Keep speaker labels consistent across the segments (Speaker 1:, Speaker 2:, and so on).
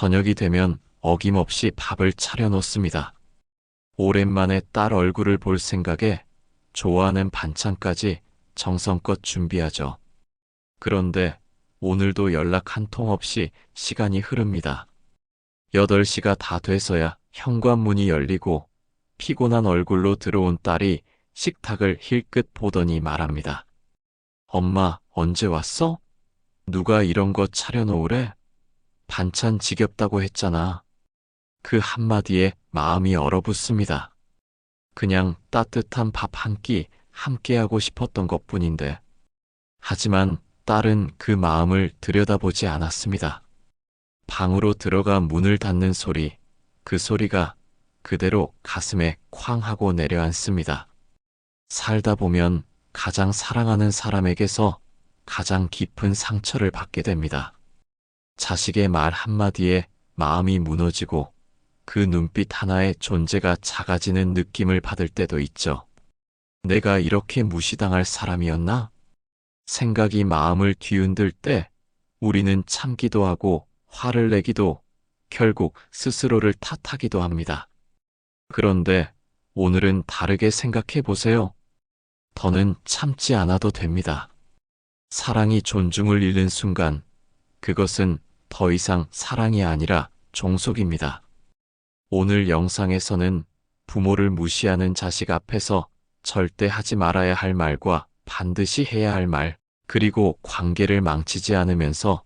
Speaker 1: 저녁이 되면 어김없이 밥을 차려 놓습니다. 오랜만에 딸 얼굴을 볼 생각에 좋아하는 반찬까지 정성껏 준비하죠. 그런데 오늘도 연락 한 통 없이 시간이 흐릅니다. 8시가 다 돼서야 현관문이 열리고 피곤한 얼굴로 들어온 딸이 식탁을 힐끗 보더니 말합니다. 엄마, 언제 왔어? 누가 이런 거 차려놓으래? 반찬 지겹다고 했잖아. 그 한마디에 마음이 얼어붙습니다. 그냥 따뜻한 밥 한 끼 함께하고 싶었던 것뿐인데. 하지만 딸은 그 마음을 들여다보지 않았습니다. 방으로 들어가 문을 닫는 소리, 그 소리가 그대로 가슴에 쾅 하고 내려앉습니다. 살다 보면 가장 사랑하는 사람에게서 가장 깊은 상처를 받게 됩니다. 자식의 말 한마디에 마음이 무너지고 그 눈빛 하나에 존재가 작아지는 느낌을 받을 때도 있죠. 내가 이렇게 무시당할 사람이었나? 생각이 마음을 뒤흔들 때 우리는 참기도 하고 화를 내기도 결국 스스로를 탓하기도 합니다. 그런데 오늘은 다르게 생각해 보세요. 더는 참지 않아도 됩니다. 사랑이 존중을 잃는 순간 그것은 더 이상 사랑이 아니라 종속입니다. 오늘 영상에서는 부모를 무시하는 자식 앞에서 절대 하지 말아야 할 말과 반드시 해야 할 말, 그리고 관계를 망치지 않으면서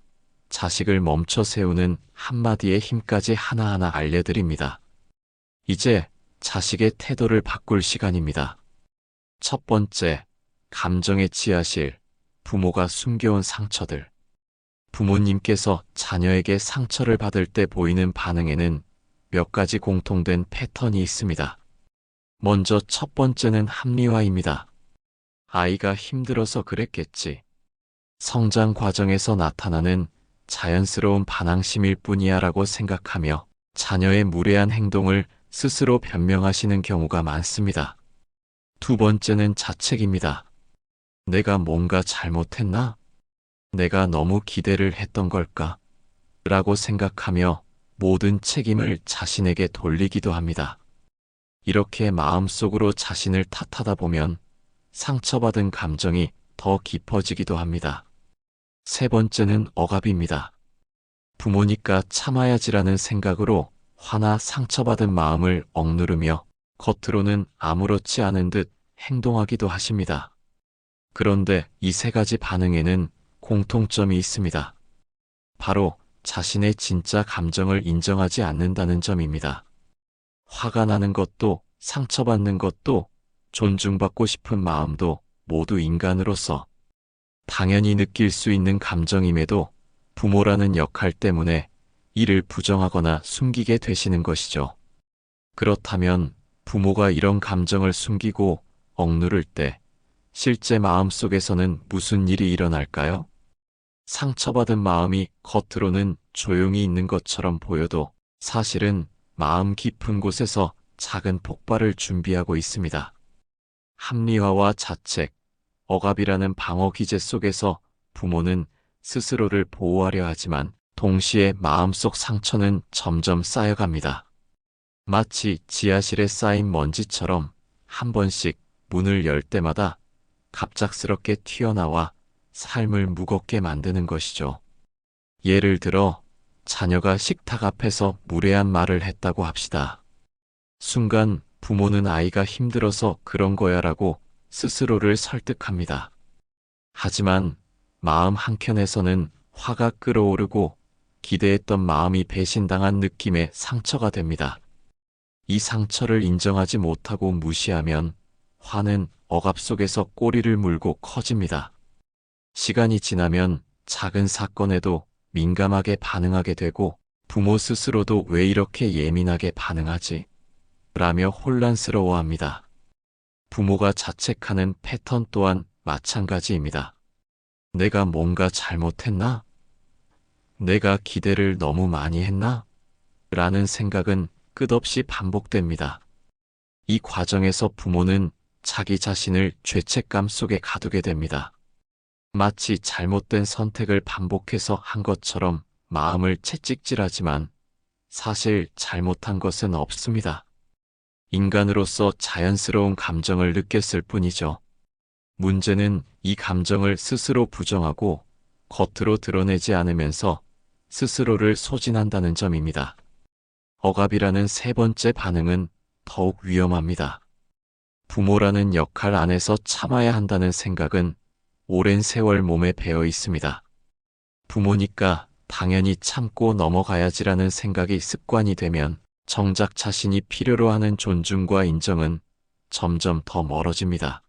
Speaker 1: 자식을 멈춰 세우는 한마디의 힘까지 하나하나 알려드립니다. 이제 자식의 태도를 바꿀 시간입니다. 첫 번째, 감정의 지하실, 부모가 숨겨온 상처들. 부모님께서 자녀에게 상처를 받을 때 보이는 반응에는 몇 가지 공통된 패턴이 있습니다. 먼저 첫 번째는 합리화입니다. 아이가 힘들어서 그랬겠지. 성장 과정에서 나타나는 자연스러운 반항심일 뿐이야 라고 생각하며 자녀의 무례한 행동을 스스로 변명하시는 경우가 많습니다. 두 번째는 자책입니다. 내가 뭔가 잘못했나? 내가 너무 기대를 했던 걸까? 라고 생각하며 모든 책임을 자신에게 돌리기도 합니다. 이렇게 마음속으로 자신을 탓하다 보면 상처받은 감정이 더 깊어지기도 합니다. 세 번째는 억압입니다. 부모니까 참아야지라는 생각으로 화나 상처받은 마음을 억누르며 겉으로는 아무렇지 않은 듯 행동하기도 하십니다. 그런데 이 세 가지 반응에는 공통점이 있습니다. 바로 자신의 진짜 감정을 인정하지 않는다는 점입니다. 화가 나는 것도 상처받는 것도 존중받고 싶은 마음도 모두 인간으로서 당연히 느낄 수 있는 감정임에도 부모라는 역할 때문에 이를 부정하거나 숨기게 되시는 것이죠. 그렇다면 부모가 이런 감정을 숨기고 억누를 때 실제 마음속에서는 무슨 일이 일어날까요? 상처받은 마음이 겉으로는 조용히 있는 것처럼 보여도 사실은 마음 깊은 곳에서 작은 폭발을 준비하고 있습니다. 합리화와 자책, 억압이라는 방어 기제 속에서 부모는 스스로를 보호하려 하지만 동시에 마음속 상처는 점점 쌓여갑니다. 마치 지하실에 쌓인 먼지처럼 한 번씩 문을 열 때마다 갑작스럽게 튀어나와 삶을 무겁게 만드는 것이죠. 예를 들어 자녀가 식탁 앞에서 무례한 말을 했다고 합시다. 순간 부모는 아이가 힘들어서 그런 거야라고 스스로를 설득합니다. 하지만 마음 한켠에서는 화가 끓어오르고 기대했던 마음이 배신당한 느낌의 상처가 됩니다. 이 상처를 인정하지 못하고 무시하면 화는 억압 속에서 꼬리를 물고 커집니다. 시간이 지나면 작은 사건에도 민감하게 반응하게 되고 부모 스스로도 왜 이렇게 예민하게 반응하지? 라며 혼란스러워합니다. 부모가 자책하는 패턴 또한 마찬가지입니다. 내가 뭔가 잘못했나? 내가 기대를 너무 많이 했나? 라는 생각은 끝없이 반복됩니다. 이 과정에서 부모는 자기 자신을 죄책감 속에 가두게 됩니다. 마치 잘못된 선택을 반복해서 한 것처럼 마음을 채찍질하지만 사실 잘못한 것은 없습니다. 인간으로서 자연스러운 감정을 느꼈을 뿐이죠. 문제는 이 감정을 스스로 부정하고 겉으로 드러내지 않으면서 스스로를 소진한다는 점입니다. 억압이라는 세 번째 반응은 더욱 위험합니다. 부모라는 역할 안에서 참아야 한다는 생각은 오랜 세월 몸에 배어 있습니다. 부모니까 당연히 참고 넘어가야지라는 생각이 습관이 되면 정작 자신이 필요로 하는 존중과 인정은 점점 더 멀어집니다.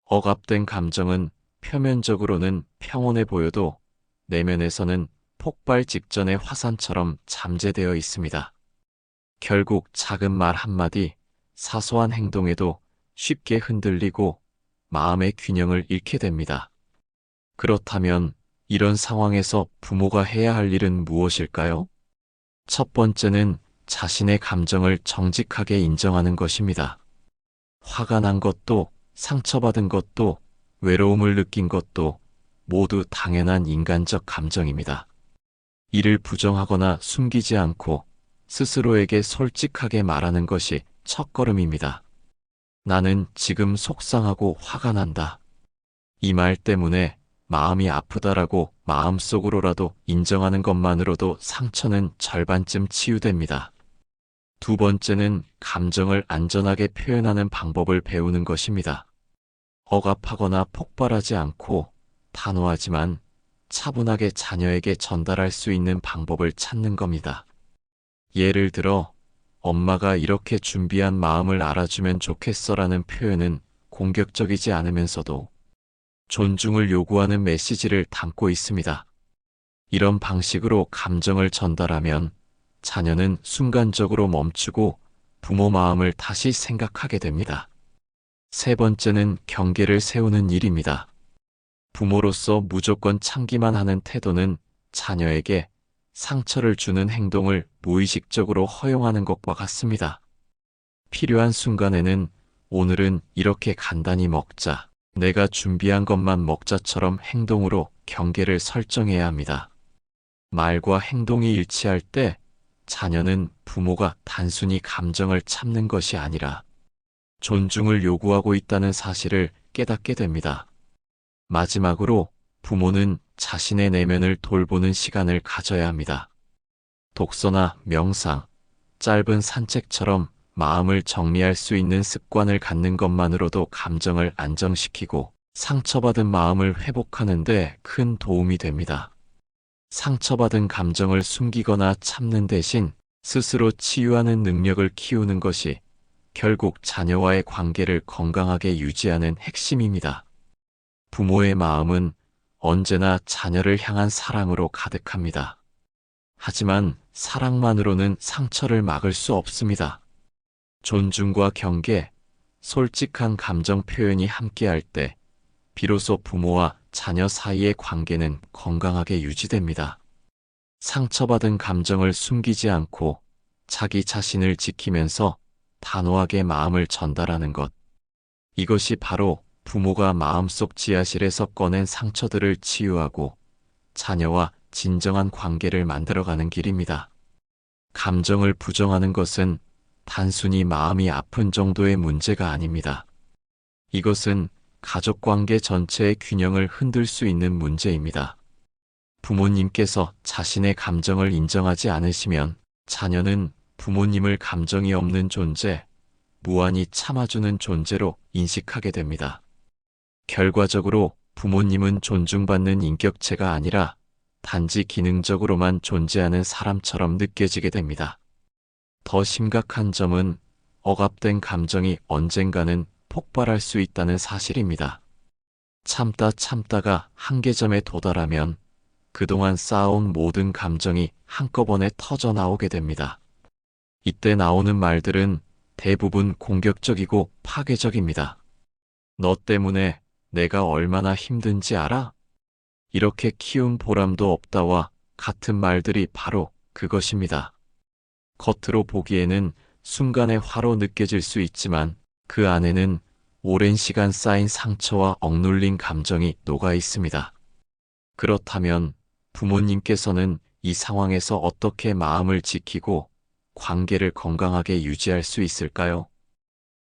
Speaker 1: 억압된 감정은 표면적으로는 평온해 보여도 내면에서는 폭발 직전의 화산처럼 잠재되어 있습니다. 결국 작은 말 한마디, 사소한 행동에도 쉽게 흔들리고 마음의 균형을 잃게 됩니다. 그렇다면 이런 상황에서 부모가 해야 할 일은 무엇일까요? 첫 번째는 자신의 감정을 정직하게 인정하는 것입니다. 화가 난 것도, 상처받은 것도, 외로움을 느낀 것도 모두 당연한 인간적 감정입니다. 이를 부정하거나 숨기지 않고 스스로에게 솔직하게 말하는 것이 첫걸음입니다. 나는 지금 속상하고 화가 난다. 이 말 때문에 마음이 아프다라고 마음속으로라도 인정하는 것만으로도 상처는 절반쯤 치유됩니다. 두 번째는 감정을 안전하게 표현하는 방법을 배우는 것입니다. 억압하거나 폭발하지 않고 단호하지만 차분하게 자녀에게 전달할 수 있는 방법을 찾는 겁니다. 예를 들어, 엄마가 이렇게 준비한 마음을 알아주면 좋겠어라는 표현은 공격적이지 않으면서도 존중을 요구하는 메시지를 담고 있습니다. 이런 방식으로 감정을 전달하면 자녀는 순간적으로 멈추고 부모 마음을 다시 생각하게 됩니다. 세 번째는 경계를 세우는 일입니다. 부모로서 무조건 참기만 하는 태도는 자녀에게 상처를 주는 행동을 무의식적으로 허용하는 것과 같습니다. 필요한 순간에는 오늘은 이렇게 간단히 먹자, 내가 준비한 것만 먹자처럼 행동으로 경계를 설정해야 합니다. 말과 행동이 일치할 때 자녀는 부모가 단순히 감정을 참는 것이 아니라 존중을 요구하고 있다는 사실을 깨닫게 됩니다. 마지막으로 부모는 자신의 내면을 돌보는 시간을 가져야 합니다. 독서나 명상, 짧은 산책처럼 마음을 정리할 수 있는 습관을 갖는 것만으로도 감정을 안정시키고 상처받은 마음을 회복하는 데 큰 도움이 됩니다. 상처받은 감정을 숨기거나 참는 대신 스스로 치유하는 능력을 키우는 것이 결국 자녀와의 관계를 건강하게 유지하는 핵심입니다. 부모의 마음은 언제나 자녀를 향한 사랑으로 가득합니다. 하지만 사랑만으로는 상처를 막을 수 없습니다. 존중과 경계, 솔직한 감정 표현이 함께할 때 비로소 부모와 자녀 사이의 관계는 건강하게 유지됩니다. 상처받은 감정을 숨기지 않고 자기 자신을 지키면서 단호하게 마음을 전달하는 것. 이것이 바로 부모가 마음속 지하실에서 꺼낸 상처들을 치유하고 자녀와 진정한 관계를 만들어가는 길입니다. 감정을 부정하는 것은 단순히 마음이 아픈 정도의 문제가 아닙니다. 이것은 가족관계 전체의 균형을 흔들 수 있는 문제입니다. 부모님께서 자신의 감정을 인정하지 않으시면 자녀는 부모님을 감정이 없는 존재, 무한히 참아주는 존재로 인식하게 됩니다. 결과적으로 부모님은 존중받는 인격체가 아니라 단지 기능적으로만 존재하는 사람처럼 느껴지게 됩니다. 더 심각한 점은 억압된 감정이 언젠가는 폭발할 수 있다는 사실입니다. 참다가 한계점에 도달하면 그동안 쌓아온 모든 감정이 한꺼번에 터져 나오게 됩니다. 이때 나오는 말들은 대부분 공격적이고 파괴적입니다. 너 때문에 내가 얼마나 힘든지 알아? 이렇게 키운 보람도 없다와 같은 말들이 바로 그것입니다. 겉으로 보기에는 순간의 화로 느껴질 수 있지만 그 안에는 오랜 시간 쌓인 상처와 억눌린 감정이 녹아 있습니다. 그렇다면 부모님께서는 이 상황에서 어떻게 마음을 지키고 관계를 건강하게 유지할 수 있을까요?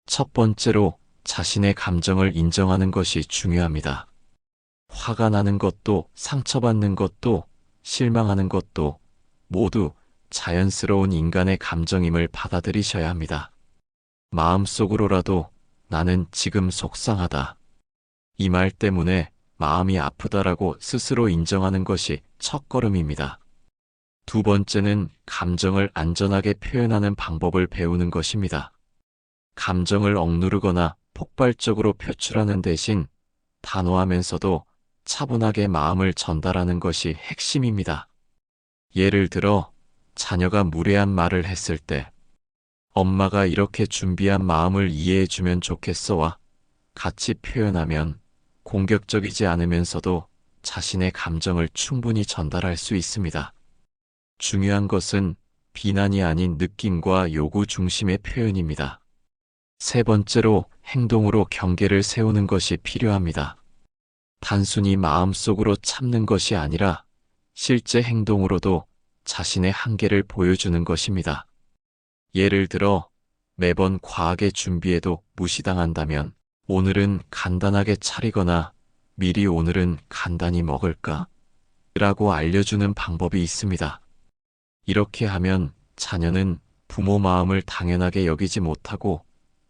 Speaker 1: 첫 번째로 자신의 감정을 인정하는 것이 중요합니다. 화가 나는 것도 상처받는 것도 실망하는 것도 모두 자연스러운 인간의 감정임을 받아들이셔야 합니다. 마음속으로라도 나는 지금 속상하다. 이 말 때문에 마음이 아프다라고 스스로 인정하는 것이 첫걸음입니다. 두 번째는 감정을 안전하게 표현하는 방법을 배우는 것입니다. 감정을 억누르거나 폭발적으로 표출하는 대신 단호하면서도 차분하게 마음을 전달하는 것이 핵심입니다. 예를 들어, 자녀가 무례한 말을 했을 때, 엄마가 이렇게 준비한 마음을 이해해주면 좋겠어와 같이 표현하면 공격적이지 않으면서도 자신의 감정을 충분히 전달할 수 있습니다. 중요한 것은 비난이 아닌 느낌과 요구 중심의 표현입니다. 세 번째로 행동으로 경계를 세우는 것이 필요합니다. 단순히 마음속으로 참는 것이 아니라 실제 행동으로도 자신의 한계를 보여주는 것입니다. 예를 들어 매번 과하게 준비해도 무시당한다면 오늘은 간단하게 차리거나 미리 오늘은 간단히 먹을까? 라고 알려주는 방법이 있습니다. 이렇게 하면 자녀는 부모 마음을 당연하게 여기지 못하고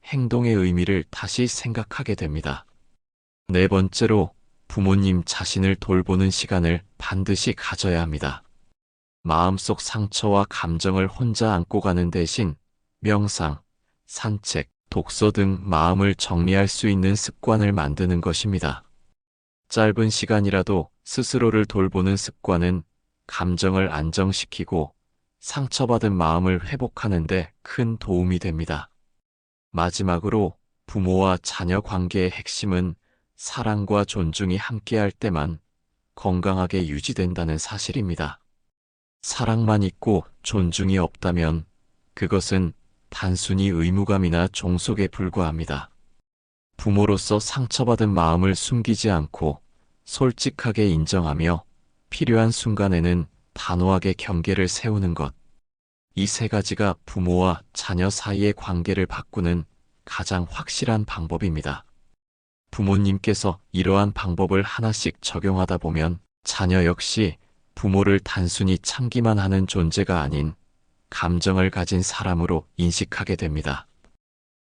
Speaker 1: 행동의 의미를 다시 생각하게 됩니다. 네 번째로 부모님 자신을 돌보는 시간을 반드시 가져야 합니다. 마음속 상처와 감정을 혼자 안고 가는 대신 명상, 산책, 독서 등 마음을 정리할 수 있는 습관을 만드는 것입니다. 짧은 시간이라도 스스로를 돌보는 습관은 감정을 안정시키고 상처받은 마음을 회복하는 데 큰 도움이 됩니다. 마지막으로 부모와 자녀 관계의 핵심은 사랑과 존중이 함께할 때만 건강하게 유지된다는 사실입니다. 사랑만 있고 존중이 없다면 그것은 단순히 의무감이나 종속에 불과합니다. 부모로서 상처받은 마음을 숨기지 않고 솔직하게 인정하며 필요한 순간에는 단호하게 경계를 세우는 것. 이 세 가지가 부모와 자녀 사이의 관계를 바꾸는 가장 확실한 방법입니다. 부모님께서 이러한 방법을 하나씩 적용하다 보면 자녀 역시 부모를 단순히 참기만 하는 존재가 아닌 감정을 가진 사람으로 인식하게 됩니다.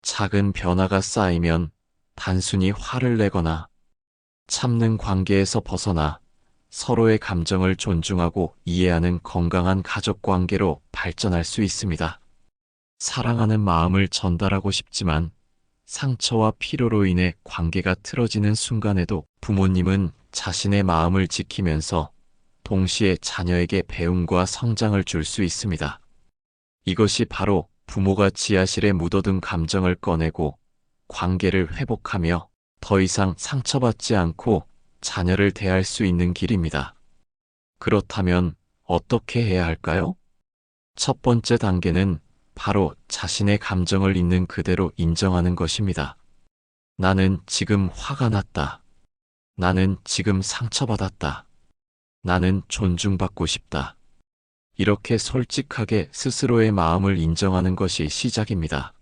Speaker 1: 작은 변화가 쌓이면 단순히 화를 내거나 참는 관계에서 벗어나 서로의 감정을 존중하고 이해하는 건강한 가족 관계로 발전할 수 있습니다. 사랑하는 마음을 전달하고 싶지만 상처와 피로로 인해 관계가 틀어지는 순간에도 부모님은 자신의 마음을 지키면서 동시에 자녀에게 배움과 성장을 줄 수 있습니다. 이것이 바로 부모가 지하실에 묻어둔 감정을 꺼내고 관계를 회복하며 더 이상 상처받지 않고 자녀를 대할 수 있는 길입니다. 그렇다면 어떻게 해야 할까요? 첫 번째 단계는 바로 자신의 감정을 있는 그대로 인정하는 것입니다. 나는 지금 화가 났다. 나는 지금 상처받았다. 나는 존중받고 싶다. 이렇게 솔직하게 스스로의 마음을 인정하는 것이 시작입니다.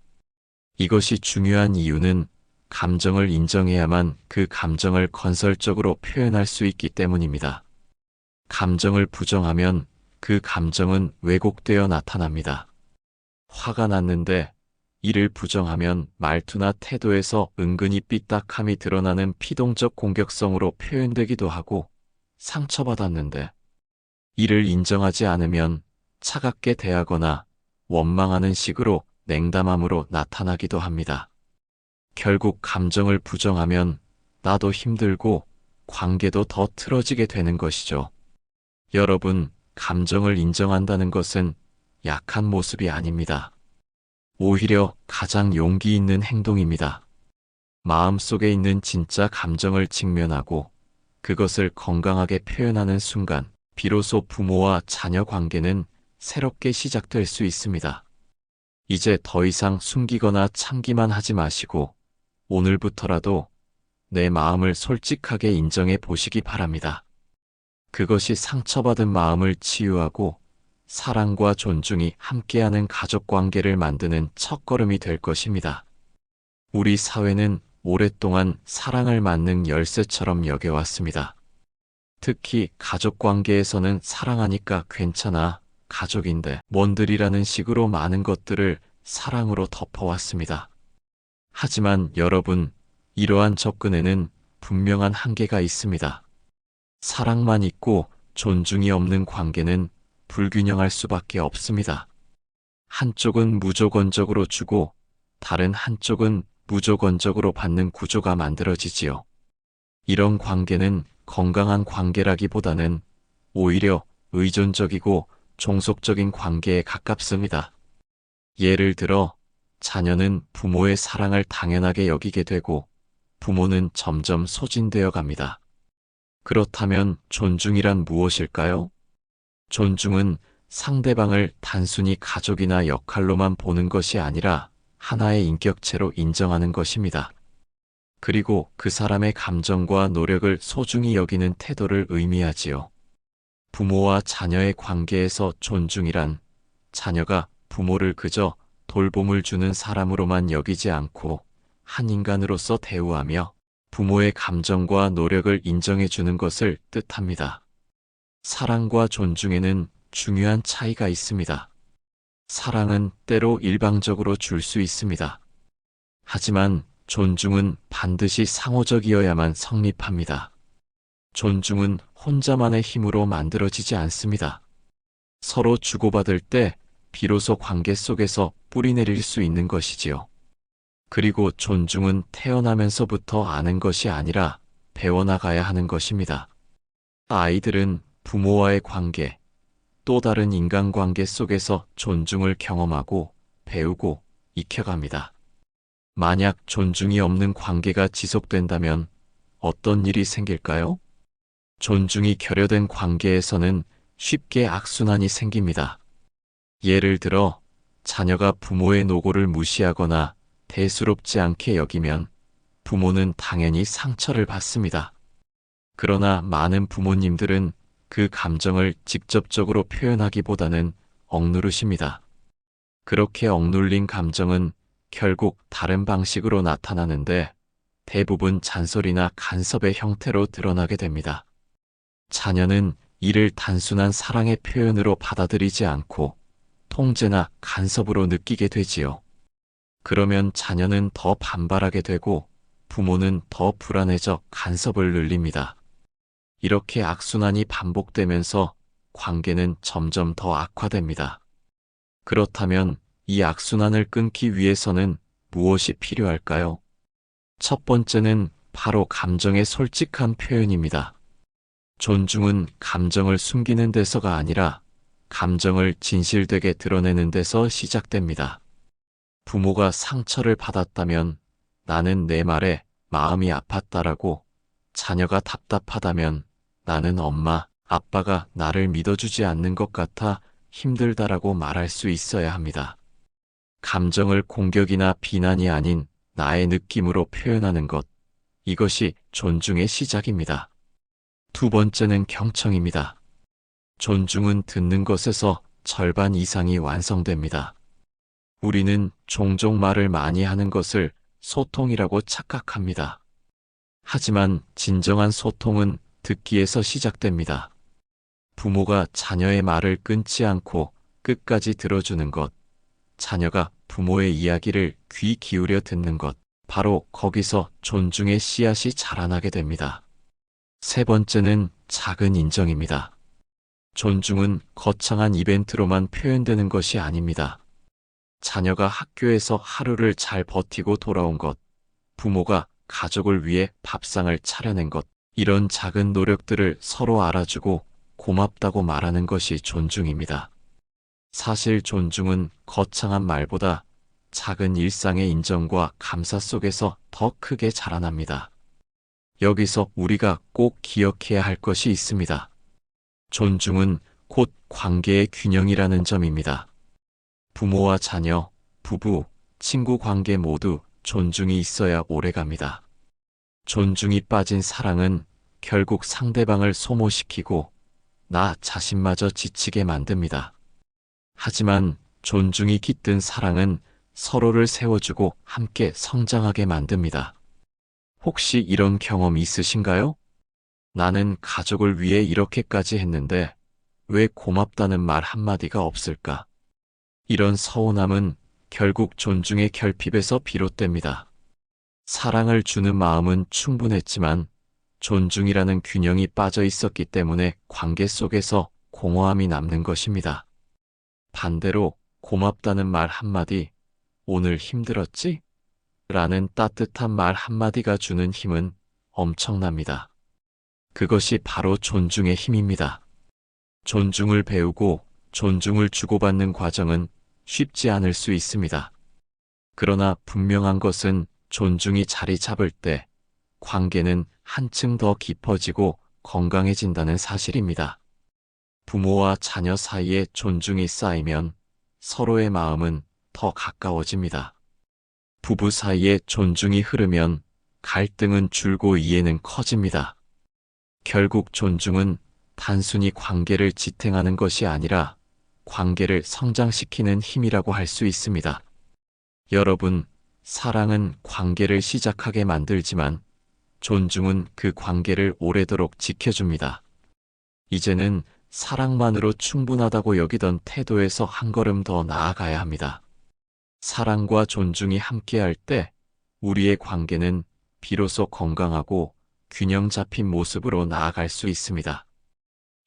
Speaker 1: 이것이 중요한 이유는 감정을 인정해야만 그 감정을 건설적으로 표현할 수 있기 때문입니다. 감정을 부정하면 그 감정은 왜곡되어 나타납니다. 화가 났는데 이를 부정하면 말투나 태도에서 은근히 삐딱함이 드러나는 피동적 공격성으로 표현되기도 하고, 상처받았는데 이를 인정하지 않으면 차갑게 대하거나 원망하는 식으로 냉담함으로 나타나기도 합니다. 결국 감정을 부정하면 나도 힘들고 관계도 더 틀어지게 되는 것이죠. 여러분, 감정을 인정한다는 것은 약한 모습이 아닙니다. 오히려 가장 용기 있는 행동입니다. 마음속에 있는 진짜 감정을 직면하고 그것을 건강하게 표현하는 순간, 비로소 부모와 자녀 관계는 새롭게 시작될 수 있습니다. 이제 더 이상 숨기거나 참기만 하지 마시고 오늘부터라도 내 마음을 솔직하게 인정해 보시기 바랍니다. 그것이 상처받은 마음을 치유하고 사랑과 존중이 함께하는 가족 관계를 만드는 첫걸음이 될 것입니다. 우리 사회는 오랫동안 사랑을 만능 열쇠처럼 여겨왔습니다. 특히 가족 관계에서는 사랑하니까 괜찮아, 가족인데 뭔들이라는 식으로 많은 것들을 사랑으로 덮어왔습니다. 하지만 여러분, 이러한 접근에는 분명한 한계가 있습니다. 사랑만 있고 존중이 없는 관계는 불균형할 수밖에 없습니다. 한쪽은 무조건적으로 주고 다른 한쪽은 무조건적으로 받는 구조가 만들어지지요. 이런 관계는 건강한 관계라기보다는 오히려 의존적이고 종속적인 관계에 가깝습니다. 예를 들어, 자녀는 부모의 사랑을 당연하게 여기게 되고 부모는 점점 소진되어 갑니다. 그렇다면 존중이란 무엇일까요? 존중은 상대방을 단순히 가족이나 역할로만 보는 것이 아니라 하나의 인격체로 인정하는 것입니다. 그리고 그 사람의 감정과 노력을 소중히 여기는 태도를 의미하지요. 부모와 자녀의 관계에서 존중이란 자녀가 부모를 그저 돌봄을 주는 사람으로만 여기지 않고 한 인간으로서 대우하며 부모의 감정과 노력을 인정해 주는 것을 뜻합니다. 사랑과 존중에는 중요한 차이가 있습니다. 사랑은 때로 일방적으로 줄 수 있습니다. 하지만 존중은 반드시 상호적이어야만 성립합니다. 존중은 혼자만의 힘으로 만들어지지 않습니다. 서로 주고받을 때 비로소 관계 속에서 뿌리내릴 수 있는 것이지요. 그리고 존중은 태어나면서부터 아는 것이 아니라 배워나가야 하는 것입니다. 아이들은 부모와의 관계, 또 다른 인간관계 속에서 존중을 경험하고 배우고 익혀갑니다. 만약 존중이 없는 관계가 지속된다면 어떤 일이 생길까요? 존중이 결여된 관계에서는 쉽게 악순환이 생깁니다. 예를 들어, 자녀가 부모의 노고를 무시하거나 대수롭지 않게 여기면 부모는 당연히 상처를 받습니다. 그러나 많은 부모님들은 그 감정을 직접적으로 표현하기보다는 억누르십니다. 그렇게 억눌린 감정은 결국 다른 방식으로 나타나는데 대부분 잔소리나 간섭의 형태로 드러나게 됩니다. 자녀는 이를 단순한 사랑의 표현으로 받아들이지 않고 통제나 간섭으로 느끼게 되지요. 그러면 자녀는 더 반발하게 되고 부모는 더 불안해져 간섭을 늘립니다. 이렇게 악순환이 반복되면서 관계는 점점 더 악화됩니다. 그렇다면 이 악순환을 끊기 위해서는 무엇이 필요할까요? 첫 번째는 바로 감정의 솔직한 표현입니다. 존중은 감정을 숨기는 데서가 아니라 감정을 진실되게 드러내는 데서 시작됩니다. 부모가 상처를 받았다면 나는 내 말에 마음이 아팠다라고, 자녀가 답답하다면 나는 엄마, 아빠가 나를 믿어주지 않는 것 같아 힘들다라고 말할 수 있어야 합니다. 감정을 공격이나 비난이 아닌 나의 느낌으로 표현하는 것, 이것이 존중의 시작입니다. 두 번째는 경청입니다. 존중은 듣는 것에서 절반 이상이 완성됩니다. 우리는 종종 말을 많이 하는 것을 소통이라고 착각합니다. 하지만 진정한 소통은 듣기에서 시작됩니다. 부모가 자녀의 말을 끊지 않고 끝까지 들어주는 것, 자녀가 부모의 이야기를 귀 기울여 듣는 것, 바로 거기서 존중의 씨앗이 자라나게 됩니다. 세 번째는 작은 인정입니다. 존중은 거창한 이벤트로만 표현되는 것이 아닙니다. 자녀가 학교에서 하루를 잘 버티고 돌아온 것, 부모가 가족을 위해 밥상을 차려낸 것, 이런 작은 노력들을 서로 알아주고 고맙다고 말하는 것이 존중입니다. 사실 존중은 거창한 말보다 작은 일상의 인정과 감사 속에서 더 크게 자라납니다. 여기서 우리가 꼭 기억해야 할 것이 있습니다. 존중은 곧 관계의 균형이라는 점입니다. 부모와 자녀, 부부, 친구 관계 모두 존중이 있어야 오래갑니다. 존중이 빠진 사랑은 결국 상대방을 소모시키고 나 자신마저 지치게 만듭니다. 하지만 존중이 깃든 사랑은 서로를 세워주고 함께 성장하게 만듭니다. 혹시 이런 경험 있으신가요? 나는 가족을 위해 이렇게까지 했는데 왜 고맙다는 말 한마디가 없을까? 이런 서운함은 결국 존중의 결핍에서 비롯됩니다. 사랑을 주는 마음은 충분했지만 존중이라는 균형이 빠져 있었기 때문에 관계 속에서 공허함이 남는 것입니다. 반대로 고맙다는 말 한마디, 오늘 힘들었지? 라는 따뜻한 말 한마디가 주는 힘은 엄청납니다. 그것이 바로 존중의 힘입니다. 존중을 배우고 존중을 주고받는 과정은 쉽지 않을 수 있습니다. 그러나 분명한 것은 존중이 자리 잡을 때 관계는 한층 더 깊어지고 건강해진다는 사실입니다. 부모와 자녀 사이에 존중이 쌓이면 서로의 마음은 더 가까워집니다. 부부 사이에 존중이 흐르면 갈등은 줄고 이해는 커집니다. 결국 존중은 단순히 관계를 지탱하는 것이 아니라 관계를 성장시키는 힘이라고 할 수 있습니다. 여러분, 사랑은 관계를 시작하게 만들지만 존중은 그 관계를 오래도록 지켜줍니다. 이제는 사랑만으로 충분하다고 여기던 태도에서 한 걸음 더 나아가야 합니다. 사랑과 존중이 함께할 때 우리의 관계는 비로소 건강하고 균형 잡힌 모습으로 나아갈 수 있습니다.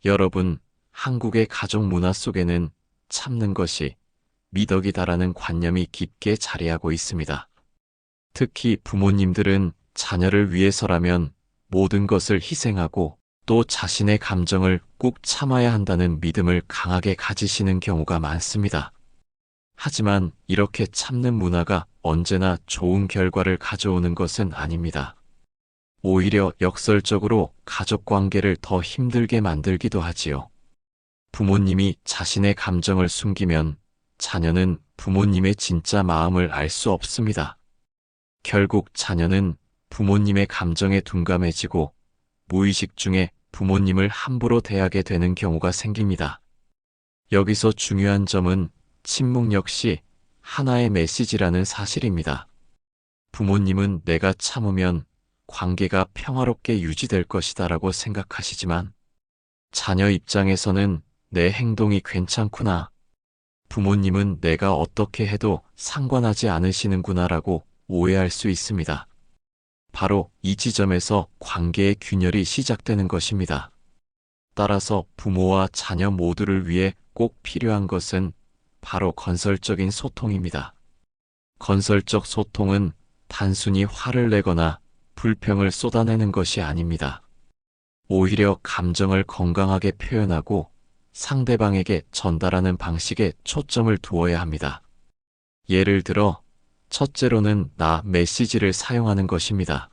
Speaker 1: 여러분, 한국의 가족 문화 속에는 참는 것이 미덕이다라는 관념이 깊게 자리하고 있습니다. 특히 부모님들은 자녀를 위해서라면 모든 것을 희생하고 또 자신의 감정을 꾹 참아야 한다는 믿음을 강하게 가지시는 경우가 많습니다. 하지만 이렇게 참는 문화가 언제나 좋은 결과를 가져오는 것은 아닙니다. 오히려 역설적으로 가족 관계를 더 힘들게 만들기도 하지요. 부모님이 자신의 감정을 숨기면 자녀는 부모님의 진짜 마음을 알 수 없습니다. 결국 자녀는 부모님의 감정에 둔감해지고 무의식 중에 부모님을 함부로 대하게 되는 경우가 생깁니다. 여기서 중요한 점은 침묵 역시 하나의 메시지라는 사실입니다. 부모님은 내가 참으면 관계가 평화롭게 유지될 것이다라고 생각하시지만 자녀 입장에서는 내 행동이 괜찮구나. 부모님은 내가 어떻게 해도 상관하지 않으시는구나라고 오해할 수 있습니다. 바로 이 지점에서 관계의 균열이 시작되는 것입니다. 따라서 부모와 자녀 모두를 위해 꼭 필요한 것은 바로 건설적인 소통입니다. 건설적 소통은 단순히 화를 내거나 불평을 쏟아내는 것이 아닙니다. 오히려 감정을 건강하게 표현하고 상대방에게 전달하는 방식에 초점을 두어야 합니다. 예를 들어, 첫째로는 나 메시지를 사용하는 것입니다.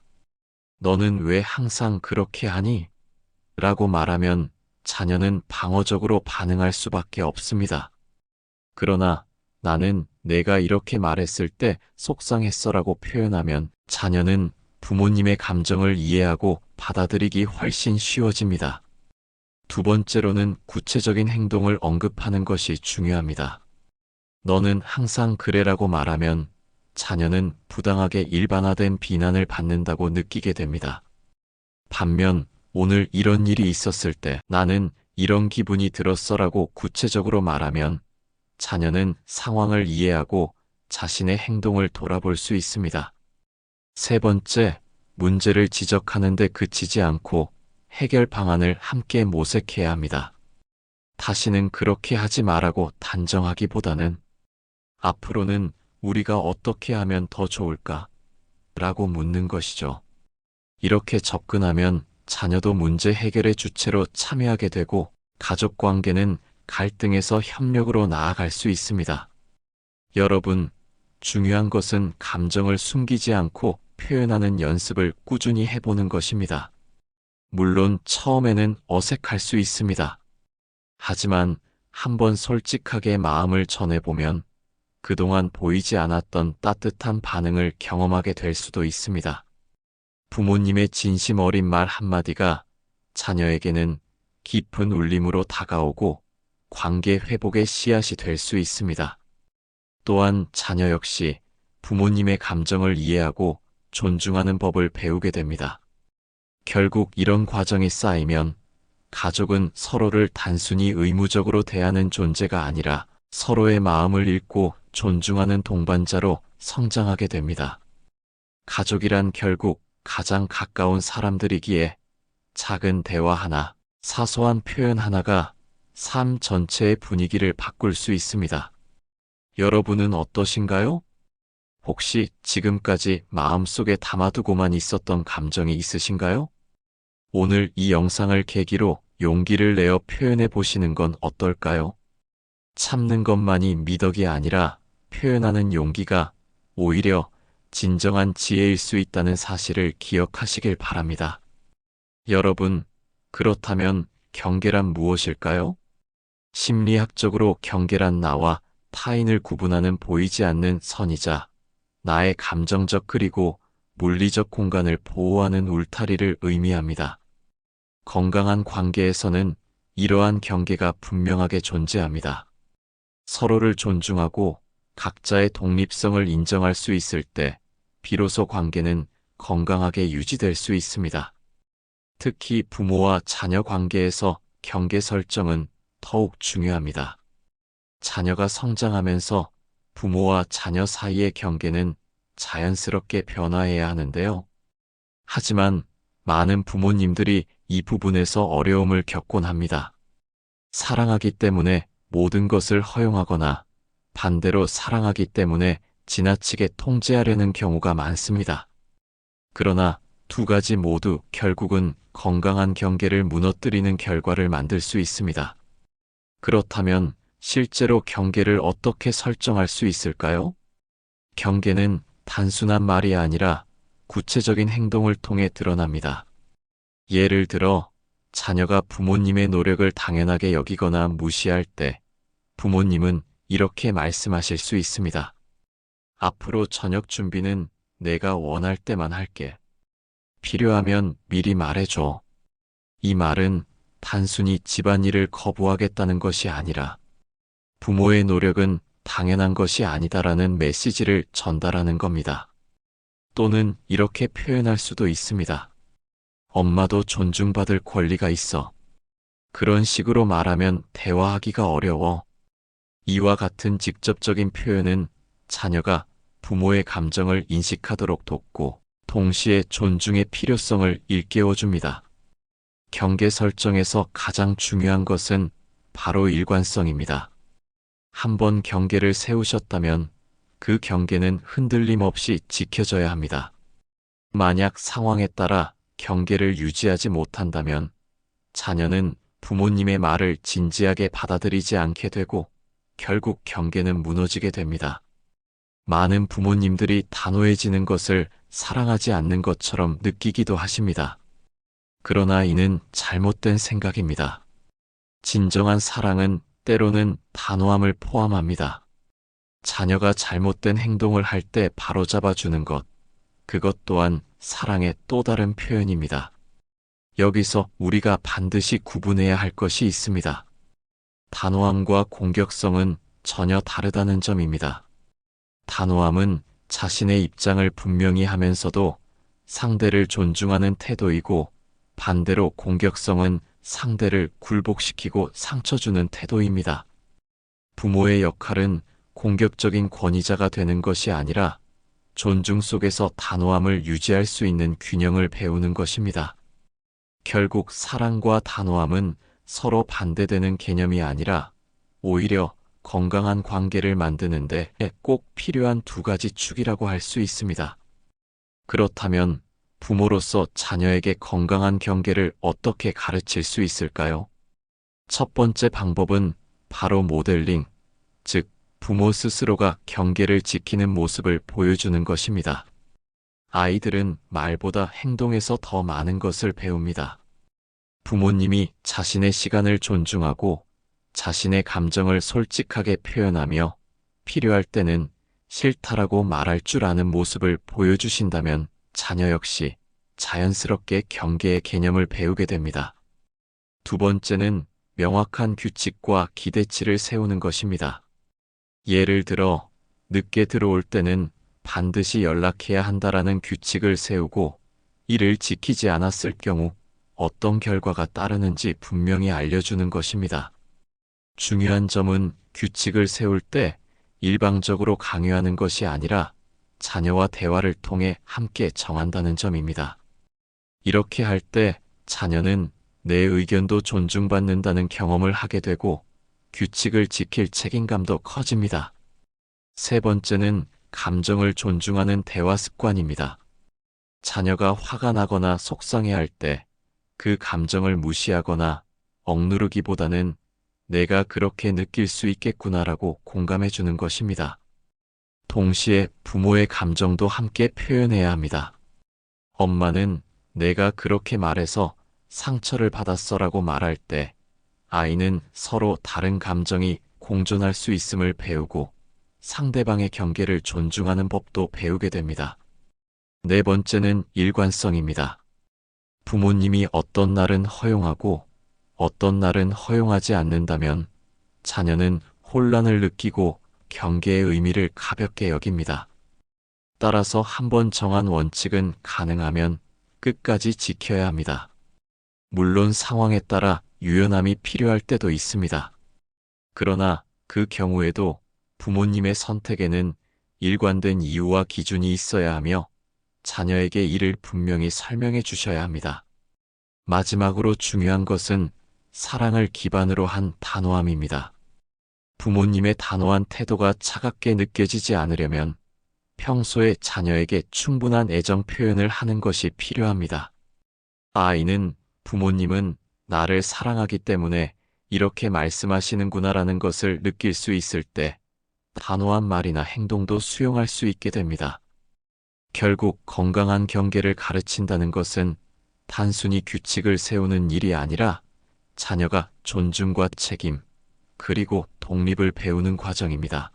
Speaker 1: 너는 왜 항상 그렇게 하니? 라고 말하면 자녀는 방어적으로 반응할 수밖에 없습니다. 그러나 나는 내가 이렇게 말했을 때 속상했어라고 표현하면 자녀는 부모님의 감정을 이해하고 받아들이기 훨씬 쉬워집니다. 두 번째로는 구체적인 행동을 언급하는 것이 중요합니다. 너는 항상 그래라고 말하면 자녀는 부당하게 일반화된 비난을 받는다고 느끼게 됩니다. 반면 오늘 이런 일이 있었을 때 나는 이런 기분이 들었어라고 구체적으로 말하면 자녀는 상황을 이해하고 자신의 행동을 돌아볼 수 있습니다. 세 번째, 문제를 지적하는 데 그치지 않고 해결 방안을 함께 모색해야 합니다. 다시는 그렇게 하지 말라고 단정하기보다는 앞으로는 우리가 어떻게 하면 더 좋을까? 라고 묻는 것이죠. 이렇게 접근하면 자녀도 문제 해결의 주체로 참여하게 되고 가족 관계는 갈등에서 협력으로 나아갈 수 있습니다. 여러분, 중요한 것은 감정을 숨기지 않고 표현하는 연습을 꾸준히 해보는 것입니다. 물론 처음에는 어색할 수 있습니다. 하지만 한번 솔직하게 마음을 전해보면 그동안 보이지 않았던 따뜻한 반응을 경험하게 될 수도 있습니다. 부모님의 진심 어린 말 한마디가 자녀에게는 깊은 울림으로 다가오고 관계 회복의 씨앗이 될 수 있습니다. 또한 자녀 역시 부모님의 감정을 이해하고 존중하는 법을 배우게 됩니다. 결국 이런 과정이 쌓이면 가족은 서로를 단순히 의무적으로 대하는 존재가 아니라 서로의 마음을 읽고 존중하는 동반자로 성장하게 됩니다. 가족이란 결국 가장 가까운 사람들이기에 작은 대화 하나, 사소한 표현 하나가 삶 전체의 분위기를 바꿀 수 있습니다. 여러분은 어떠신가요? 혹시 지금까지 마음속에 담아두고만 있었던 감정이 있으신가요? 오늘 이 영상을 계기로 용기를 내어 표현해 보시는 건 어떨까요? 참는 것만이 미덕이 아니라 표현하는 용기가 오히려 진정한 지혜일 수 있다는 사실을 기억하시길 바랍니다. 여러분, 그렇다면 경계란 무엇일까요? 심리학적으로 경계란 나와 타인을 구분하는 보이지 않는 선이자 나의 감정적 그리고 물리적 공간을 보호하는 울타리를 의미합니다. 건강한 관계에서는 이러한 경계가 분명하게 존재합니다. 서로를 존중하고 각자의 독립성을 인정할 수 있을 때 비로소 관계는 건강하게 유지될 수 있습니다. 특히 부모와 자녀 관계에서 경계 설정은 더욱 중요합니다. 자녀가 성장하면서 부모와 자녀 사이의 경계는 자연스럽게 변화해야 하는데요. 하지만 많은 부모님들이 이 부분에서 어려움을 겪곤 합니다. 사랑하기 때문에 모든 것을 허용하거나 반대로 사랑하기 때문에 지나치게 통제하려는 경우가 많습니다. 그러나 두 가지 모두 결국은 건강한 경계를 무너뜨리는 결과를 만들 수 있습니다. 그렇다면 실제로 경계를 어떻게 설정할 수 있을까요? 경계는 단순한 말이 아니라 구체적인 행동을 통해 드러납니다. 예를 들어, 자녀가 부모님의 노력을 당연하게 여기거나 무시할 때 부모님은 이렇게 말씀하실 수 있습니다. 앞으로 저녁 준비는 내가 원할 때만 할게. 필요하면 미리 말해줘. 이 말은 단순히 집안일을 거부하겠다는 것이 아니라 부모의 노력은 당연한 것이 아니다라는 메시지를 전달하는 겁니다. 또는 이렇게 표현할 수도 있습니다. 엄마도 존중받을 권리가 있어. 그런 식으로 말하면 대화하기가 어려워. 이와 같은 직접적인 표현은 자녀가 부모의 감정을 인식하도록 돕고 동시에 존중의 필요성을 일깨워줍니다. 경계 설정에서 가장 중요한 것은 바로 일관성입니다. 한번 경계를 세우셨다면 그 경계는 흔들림 없이 지켜져야 합니다. 만약 상황에 따라 경계를 유지하지 못한다면 자녀는 부모님의 말을 진지하게 받아들이지 않게 되고 결국 경계는 무너지게 됩니다. 많은 부모님들이 단호해지는 것을 사랑하지 않는 것처럼 느끼기도 하십니다. 그러나 이는 잘못된 생각입니다. 진정한 사랑은 때로는 단호함을 포함합니다. 자녀가 잘못된 행동을 할 때 바로잡아주는 것, 그것 또한 사랑의 또 다른 표현입니다. 여기서 우리가 반드시 구분해야 할 것이 있습니다. 단호함과 공격성은 전혀 다르다는 점입니다. 단호함은 자신의 입장을 분명히 하면서도 상대를 존중하는 태도이고 반대로 공격성은 상대를 굴복시키고 상처 주는 태도입니다. 부모의 역할은 공격적인 권위자가 되는 것이 아니라 존중 속에서 단호함을 유지할 수 있는 균형을 배우는 것입니다. 결국 사랑과 단호함은 서로 반대되는 개념이 아니라 오히려 건강한 관계를 만드는데 꼭 필요한 두 가지 축이라고 할 수 있습니다. 그렇다면 부모로서 자녀에게 건강한 경계를 어떻게 가르칠 수 있을까요? 첫 번째 방법은 바로 모델링, 즉 부모 스스로가 경계를 지키는 모습을 보여주는 것입니다. 아이들은 말보다 행동에서 더 많은 것을 배웁니다. 부모님이 자신의 시간을 존중하고 자신의 감정을 솔직하게 표현하며 필요할 때는 싫다라고 말할 줄 아는 모습을 보여주신다면 자녀 역시 자연스럽게 경계의 개념을 배우게 됩니다. 두 번째는 명확한 규칙과 기대치를 세우는 것입니다. 예를 들어, 늦게 들어올 때는 반드시 연락해야 한다라는 규칙을 세우고, 이를 지키지 않았을 경우 어떤 결과가 따르는지 분명히 알려주는 것입니다. 중요한 점은 규칙을 세울 때 일방적으로 강요하는 것이 아니라 자녀와 대화를 통해 함께 정한다는 점입니다. 이렇게 할 때 자녀는 내 의견도 존중받는다는 경험을 하게 되고 규칙을 지킬 책임감도 커집니다. 세 번째는 감정을 존중하는 대화 습관입니다. 자녀가 화가 나거나 속상해할 때 그 감정을 무시하거나 억누르기보다는 내가 그렇게 느낄 수 있겠구나라고 공감해 주는 것입니다. 동시에 부모의 감정도 함께 표현해야 합니다. 엄마는 내가 그렇게 말해서 상처를 받았어라고 말할 때 아이는 서로 다른 감정이 공존할 수 있음을 배우고 상대방의 경계를 존중하는 법도 배우게 됩니다. 네 번째는 일관성입니다. 부모님이 어떤 날은 허용하고 어떤 날은 허용하지 않는다면 자녀는 혼란을 느끼고 경계의 의미를 가볍게 여깁니다. 따라서 한번 정한 원칙은 가능하면 끝까지 지켜야 합니다. 물론 상황에 따라 유연함이 필요할 때도 있습니다. 그러나 그 경우에도 부모님의 선택에는 일관된 이유와 기준이 있어야 하며 자녀에게 이를 분명히 설명해 주셔야 합니다. 마지막으로 중요한 것은 사랑을 기반으로 한 단호함입니다. 부모님의 단호한 태도가 차갑게 느껴지지 않으려면 평소에 자녀에게 충분한 애정 표현을 하는 것이 필요합니다. 아이는 부모님은 나를 사랑하기 때문에 이렇게 말씀하시는구나라는 것을 느낄 수 있을 때 단호한 말이나 행동도 수용할 수 있게 됩니다. 결국 건강한 경계를 가르친다는 것은 단순히 규칙을 세우는 일이 아니라 자녀가 존중과 책임, 그리고 독립을 배우는 과정입니다.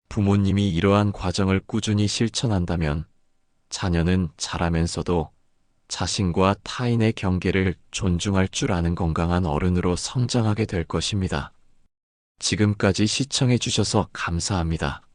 Speaker 1: 부모님이 이러한 과정을 꾸준히 실천한다면 자녀는 자라면서도 자신과 타인의 경계를 존중할 줄 아는 건강한 어른으로 성장하게 될 것입니다. 지금까지 시청해 주셔서 감사합니다.